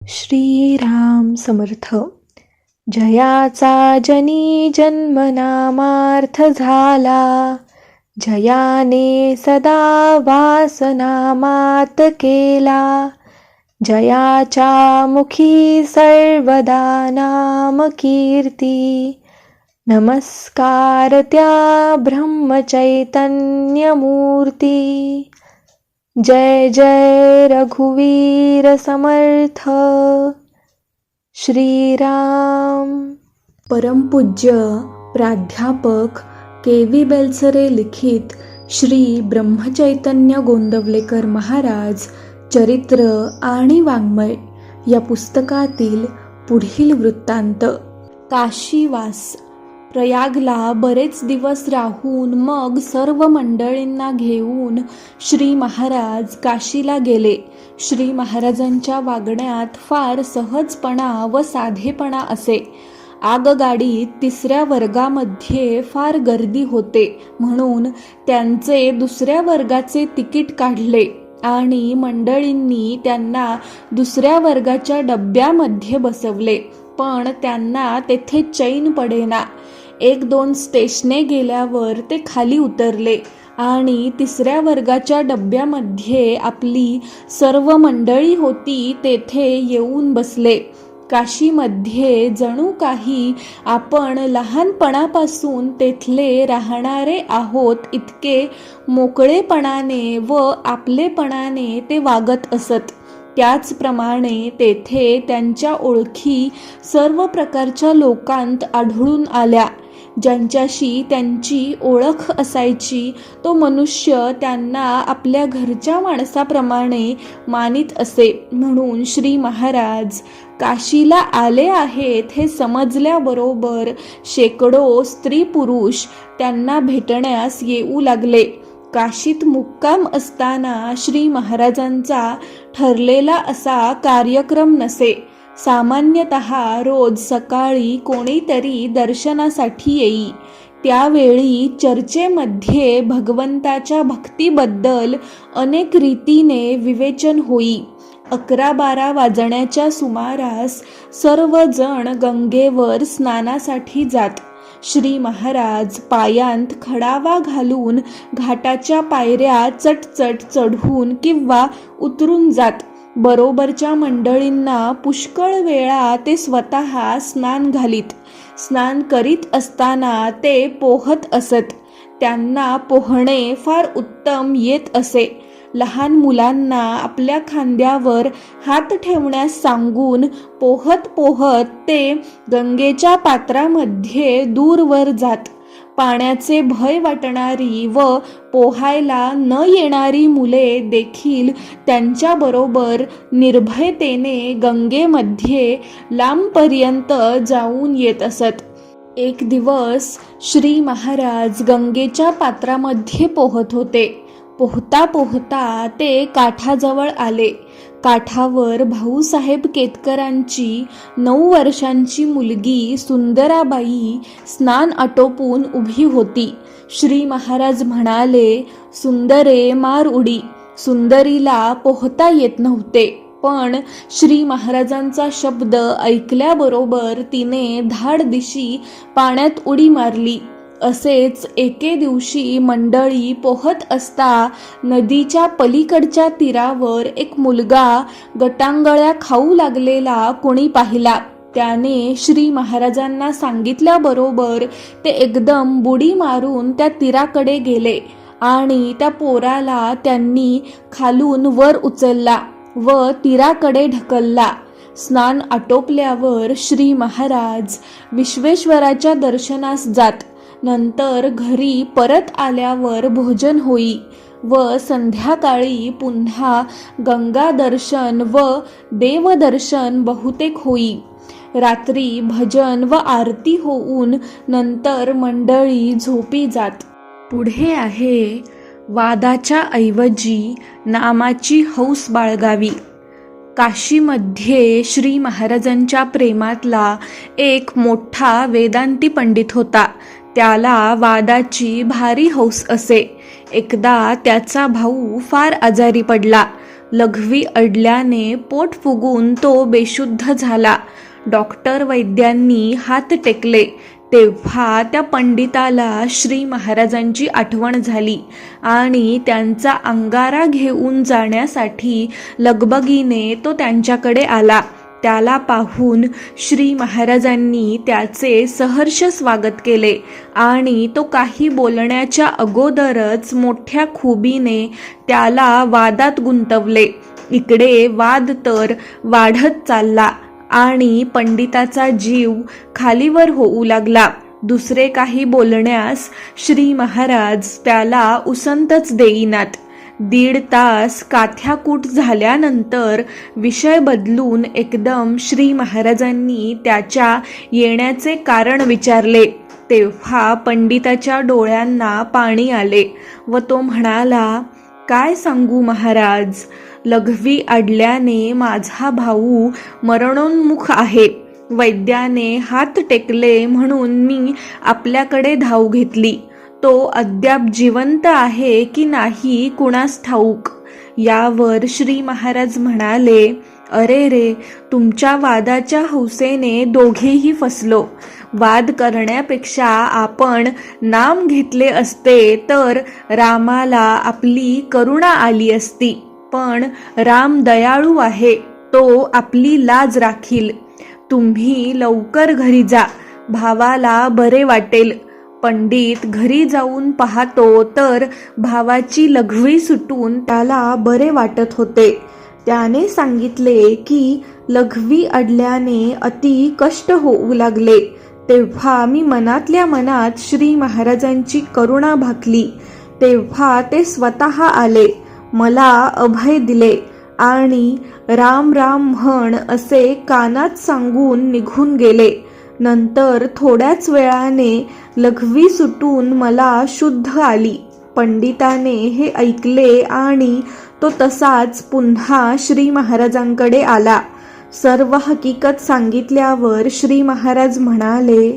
श्रीराम समर्थ. जयाचा जनी जन्मनामार्थ झाला, जयाने सदा वासनामात केला. जयाच्या मुखी सर्वदा नाम कीर्ती, नमस्कार त्या ब्रह्मचैतन्य मूर्ती. जय जय रघुवीर समर्थ. श्रीराम. परमपूज्य प्राध्यापक के.व्ही. बेलसरे लिखित श्री ब्रह्मचैतन्य गोंदवलेकर महाराज चरित्र आणि वाङ्मय या पुस्तकातील पुढील वृत्तांत. काशीवास. प्रयागला बरेच दिवस राहून मग सर्व मंडळींना घेऊन श्री महाराज काशीला गेले. श्री महाराजांच्या वागण्यात फार सहजपणा व साधेपणा असे. आगगाडीत 3ऱ्या वर्गामध्ये फार गर्दी होते म्हणून त्यांचे 2ऱ्या वर्गाचे तिकीट काढले आणि मंडळींनी त्यांना 2ऱ्या वर्गाच्या डब्यामध्ये बसवले. पण त्यांना तेथे चैन पडेना. 1-2 स्टेशने गेल्यावर ते खाली उतरले आणि 3ऱ्या वर्गाच्या डब्यामध्ये आपली सर्व मंडळी होती तेथे येऊन बसले. काशीमध्ये जणू काही आपण लहानपणापासून तेथले राहणारे आहोत इतके मोकळेपणाने व आपलेपणाने ते वागत असत. त्याचप्रमाणे तेथे त्यांच्या ओळखी सर्व प्रकारच्या लोकांत आढळून आल्या. ज्यांच्याशी त्यांची ओळख असायची तो मनुष्य त्यांना आपल्या घरच्या माणसाप्रमाणे मानित असे. म्हणून श्री महाराज काशीला आले आहेत हे समजल्याबरोबर शेकडो स्त्री पुरुष त्यांना भेटण्यास येऊ लागले. काशीत मुक्काम असताना श्री महाराजांचा ठरलेला असा कार्यक्रम नसे. सामान्यतः रोज सकाळी कोणीतरी दर्शनासाठी येई. त्यावेळी चर्चेमध्ये भगवंताच्या भक्तीबद्दल अनेक रीतीने विवेचन होई. 11-12 वाजण्याच्या सुमारास सर्वजण गंगेवर स्नानासाठी जात. श्री महाराज पायांत खडावा घालून घाटाच्या पायऱ्या चटचट चढून किंवा उतरून जात. बरोबरच्या मंडळींना पुष्कळ वेळा ते स्वतः स्नान घालीत. स्नान करीत असताना ते पोहत असत. त्यांना पोहणे फार उत्तम येत असे. लहान मुलांना आपल्या खांद्यावर हात ठेवण्यास सांगून पोहत पोहत ते गंगेच्या पात्रामध्ये दूरवर जात. पाण्याचे भय वाटणारी व पोहायला न येणारी मुले देखील त्यांच्याबरोबर निर्भयतेने गंगेमध्ये लांबपर्यंत जाऊन येत असत. एक दिवस श्री महाराज गंगेच्या पात्रामध्ये पोहत होते. पोहता पोहता ते काठाजवळ आले. काठावर भाऊसाहेब केतकरांची 9 वर्षांची मुलगी सुंदराबाई स्नान आटोपून उभी होती. श्री महाराज म्हणाले, सुंदरे मार उडी. सुंदरीला पोहता येत नव्हते, पण श्री महाराजांचा शब्द ऐकल्याबरोबर तिने धाडदिशी पाण्यात उडी मारली. असेच एके दिवशी मंडळी पोहत असता नदीच्या पलीकडच्या तीरावर एक मुलगा गटांगळ्या खाऊ लागलेला कोणी पाहिला. त्याने श्री महाराजांना सांगितल्याबरोबर ते एकदम बुडी मारून त्या तीराकडे गेले आणि त्या पोराला त्यांनी खालून वर उचलला व तीराकडे ढकलला. स्नान आटोपल्यावर श्री महाराज विश्वेश्वराच्या दर्शनास जात. नंतर घरी परत आल्यावर भोजन होई व संध्याकाळी पुन्हा गंगा दर्शन व देवदर्शन बहुतेक होई. रात्री भजन व आरती होऊन नंतर मंडळी झोपी जात. पुढे आहे वादाच्या ऐवजी नामाची हौस बाळगावी. काशीमध्ये श्री महाराजांच्या प्रेमातला एक मोठा वेदांती पंडित होता. त्याला वादाची भारी हौस असे. एकदा त्याचा भाऊ फार आजारी पडला. लघवी अडल्याने पोट फुगून तो बेशुद्ध झाला. डॉक्टर वैद्यांनी हात टेकले तेव्हा त्या पंडिताला श्री महाराजांची आठवण झाली आणि त्यांचा अंगारा घेऊन जाण्यासाठी लगबगीने तो त्यांच्याकडे आला. त्याला पाहून श्री महाराजांनी त्याचे सहर्ष स्वागत केले आणि तो काही बोलण्याच्या अगोदरच मोठ्या खुबीने त्याला वादात गुंतवले. इकडे वाद तर वाढत चालला आणि पंडिताचा जीव खालीवर होऊ लागला. दुसरे काही बोलण्यास श्री महाराज त्याला उसंतच देईनात. 1.5 तास काथ्याकूट झाल्यानंतर विषय बदलून एकदम श्री महाराजांनी त्याच्या येण्याचे कारण विचारले. तेव्हा पंडिताच्या डोळ्यांना पाणी आले व तो म्हणाला, काय सांगू महाराज, लघवी अडल्याने माझा भाऊ मरणोन्मुख आहे. वैद्याने हात टेकले म्हणून मी आपल्याकडे धाव घेतली. तो अद्याप जिवंत आहे की नाही कुणास ठाऊक. यावर श्री महाराज म्हणाले, अरे रे, तुमच्या वादाच्या हौसेने दोघेही फसलो. वाद करण्यापेक्षा आपण नाम घेतले असते तर रामाला आपली करुणा आली असती. पण राम दयाळू आहे, तो आपली लाज राखील. तुम्ही लवकर घरी जा, भावाला बरे वाटेल. पंडित घरी जाऊन पाहतो तर भावाची लघवी सुटून त्याला बरे वाटत होते. त्याने सांगितले की लघवी अडल्याने अति कष्ट होऊ लागले. तेव्हा मी मनातल्या मनात श्री महाराजांची करुणा भाकली. तेव्हा ते स्वतः आले, मला अभय दिले आणि राम राम म्हण असे कानात सांगून निघून गेले. नंतर थोड्याच वेळाने लघवी सुटून मला शुद्ध आली. पंडिताने हे ऐकले आणि तो तसाच पुन्हा श्री महाराजांकडे आला. सर्व हकीकत सांगितल्यावर श्री महाराज म्हणाले,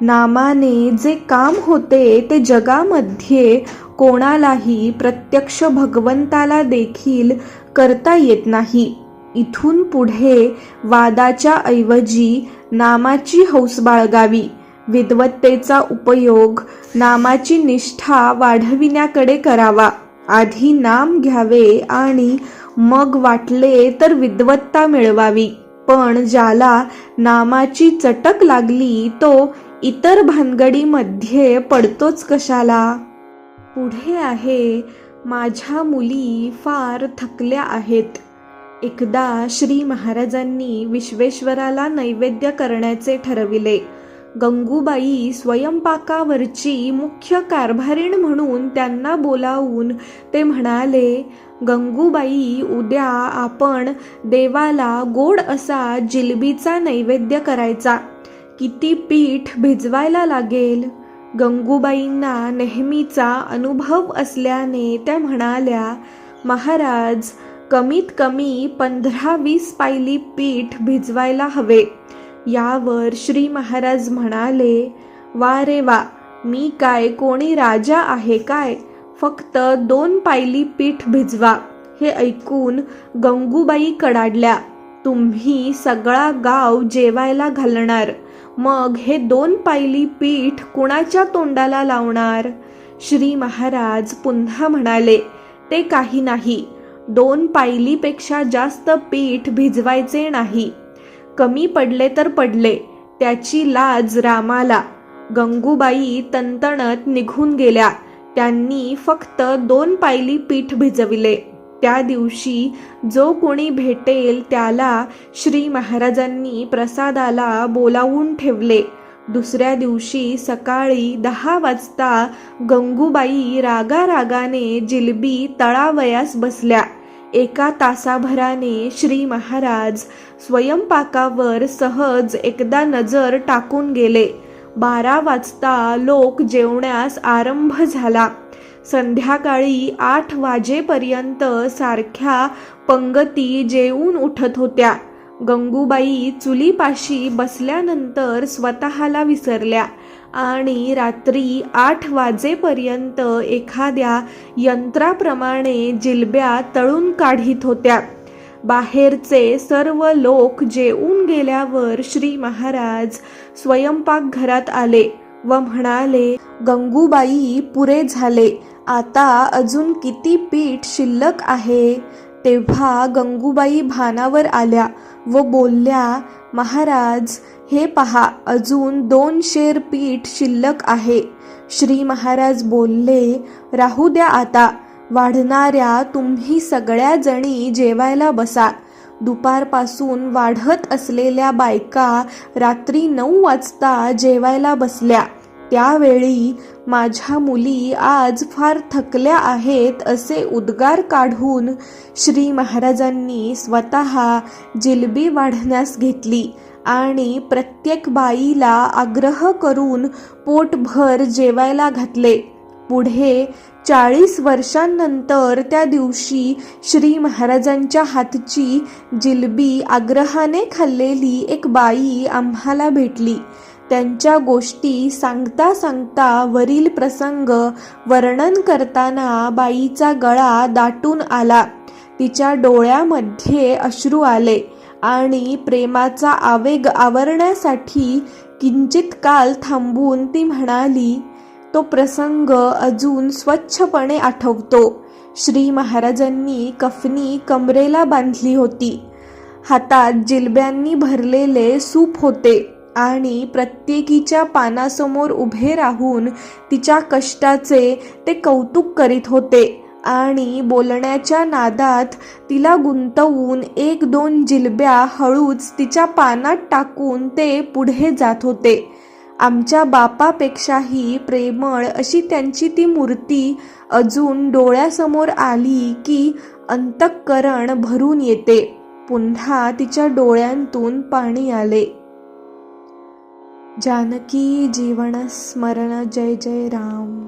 नामाने जे काम होते ते जगामध्ये कोणालाही प्रत्यक्ष भगवंताला देखील करता येत नाही. इथून पुढे वादाच्या ऐवजी नामाची हौस बाळगावी. विद्वत्तेचा उपयोग नामाची निष्ठा वाढविण्याकडे करावा. आधी नाम घ्यावे आणि मग वाटले तर विद्वत्ता मिळवावी. पण ज्याला नामाची चटक लागली तो इतर भानगडीमध्ये पडतोच कशाला. पुढे आहे, माझ्या मुली फार थकल्या आहेत. एकदा श्री महाराजांनी विश्वेश्वराला नैवेद्य करण्याचे ठरविले. गंगूबाई स्वयंपाकावरची मुख्य कारभारीण म्हणून त्यांना बोलावून ते म्हणाले, गंगूबाई, उद्या आपण देवाला गोड असा जिलबीचा नैवेद्य करायचा. किती पीठ भिजवायला लागेल? गंगूबाईंना नेहमीचा अनुभव असल्याने त्या म्हणाल्या, महाराज, कमीत कमी 15-20 पायली पीठ भिजवायला हवे. यावर श्री महाराज म्हणाले, वा रे वा, मी काय कोणी राजा आहे काय? फक्त 2 पायली पीठ भिजवा. हे ऐकून गंगूबाई कडाडल्या. तुम्ही सगळा गाव जेवायला घालणार, मग हे 2 पायली पीठ कुणाच्या तोंडाला लावणार? श्री महाराज पुन्हा म्हणाले, ते काही नाही, 2 पायलीपेक्षा जास्त पीठ भिजवायचे नाही. कमी पडले तर पडले, त्याची लाज रामाला. गंगूबाई तणतणत निघून गेल्या. त्यांनी फक्त 2 पायली पीठ भिजविले. त्या दिवशी जो कोणी भेटेल त्याला श्री महाराजांनी प्रसादाला बोलावून ठेवले. दुसऱ्या दिवशी सकाळी 10 वाजता गंगूबाई रागारागाने जिलबी तळावयास बसल्या. 1 तासाभराने श्री महाराज स्वयंपाकावर सहज एकदा नजर टाकून गेले. 12 वाजता लोक जेवण्यास आरंभ झाला. संध्याकाळी 8 वाजेपर्यंत सारख्या पंगती जेवून उठत होत्या. गंगूबाई चुलीपाशी बसल्यानंतर स्वतःला विसरल्या आणि रात्री 8 वाजेपर्यंत एखाद्या यंत्राप्रमाणे जिलब्या तळून काढीत होत्या. बाहेरचे सर्व लोक जेवून गेल्यावर श्री महाराज स्वयंपाकघरात आले व म्हणाले, गंगूबाई, पुरे झाले, आता अजून किती पीठ शिल्लक आहे? तेव्हा गंगूबाई भानावर आल्या व बोलल्या, महाराज, हे पहा, अजून 2 शेर पीठ शिल्लक आहे. श्री महाराज बोलले, राहू द्या आता, वाढणाऱ्या तुम्ही सगळ्या जणी जेवायला बसा. दुपारपासून वाढत असलेल्या बायका रात्री 9 वाजता जेवायला बसल्या. त्यावेळी माझ्या मुली आज फार थकल्या आहेत असे उद्गार काढून श्री महाराजांनी स्वतः जिलबी वाढण्यास घेतली आणि प्रत्येक बाईला आग्रह करून पोटभर जेवायला घातले. पुढे 40 वर्षांनंतर त्या दिवशी श्री महाराजांच्या हातची जिलबी आग्रहाने खाल्लेली एक बाई आम्हाला भेटली. त्यांच्या गोष्टी सांगता सांगता वरील प्रसंग वर्णन करताना बाईचा गळा दाटून आला. तिच्या डोळ्यामध्ये अश्रू आले आणि प्रेमाचा आवेग आवरण्यासाठी किंचित काल थांबून ती म्हणाली, तो प्रसंग अजून स्वच्छपणे आठवतो. श्री महाराजांनी कफनी कमरेला बांधली होती. हातात जिलब्यांनी भरलेले सूप होते आणि प्रत्येकीच्या पानासमोर उभे राहून तिच्या कष्टाचे ते कौतुक करीत होते आणि बोलण्याच्या नादात तिला गुंतवून 1-2 जिलब्या हळूच तिच्या पानात टाकून ते पुढे जात होते. आमच्या बापापेक्षाही प्रेमळ अशी त्यांची ती मूर्ती अजून डोळ्यासमोर आली की अंतःकरण भरून येते. पुन्हा तिच्या डोळ्यांतून पाणी आले. जानकी जीवन स्मरण, जय जय राम.